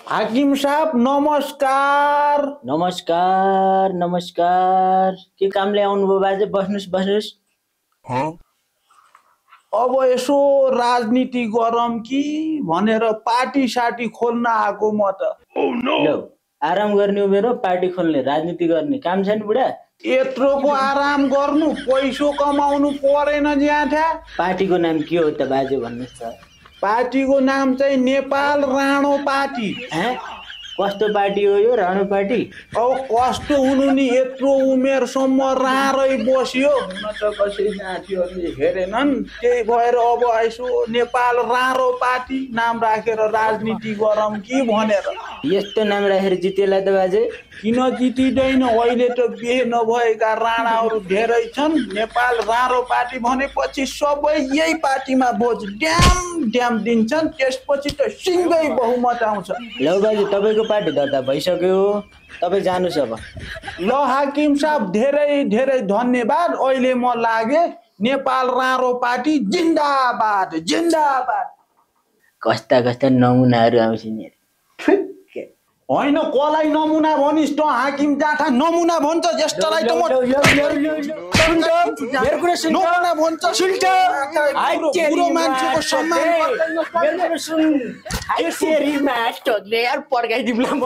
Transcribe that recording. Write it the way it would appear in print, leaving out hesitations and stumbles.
हाकिम साहब नमस्कार। नमस्कार नमस्कार। के कामले आउनुभयो बाजे? बस्नुस् बस्नुस्। अब यसो राजनीति गरौँ कि भनेर पार्टी साटी खोल्न आएको म त। लौ आराम गर्ने उमेर हो पार्टी खोल्ने राजनीति गर्ने काम छैन बुढा। यत्रोको आराम गर्नु पैसो कमाउनु परेन ज्याठा। पार्टीको नाम के हो त बाजे भन्नुहोस् त। पार्टीको नाम चाहिँ नेपाल राणो पार्टी। कस्तो पार्टी हो यो राणो पार्टी? अब कस्तो हुनु नि यत्रो उमेरसम्म रारै बस्यो हुन त कसै साथीहरूले हेरेनन् त्यही भएर अब यसो नेपाल राणो पार्टी नाम राखेर राजनीति गरौँ कि भनेर। यस्तो नाम राखेर जितेला त बाजे? किन जितिँदैन? अहिले त बिहे नभएका राणाहरू धेरै छन्। नेपाल राणो पार्टी भनेपछि सबै यही पार्टीमा भोज ड्याम ड्याम दिन्छन्, त्यसपछि त सिङ्गै बहुमत आउँछ। लौ बाजे तपाईँको पार्टी दर्ता भइसक्यो, तपाईँ जानुहोस् अब। ल हाकिम साहब धेरै धेरै धन्यवाद। अहिले म लागे। नेपाल राणो पार्टी जिन्दाबाद जिन्दाबाद। कस्ता कस्ता नमुनाहरू आउँछ नि। होइन कसलाई नमुना भनिस् त हाकिम जाठा? नमुना भन्छ यस्तोलाई त म नमुना भन्छ। बुढो मान्छेको सम्मान पड्काइदिउँला म।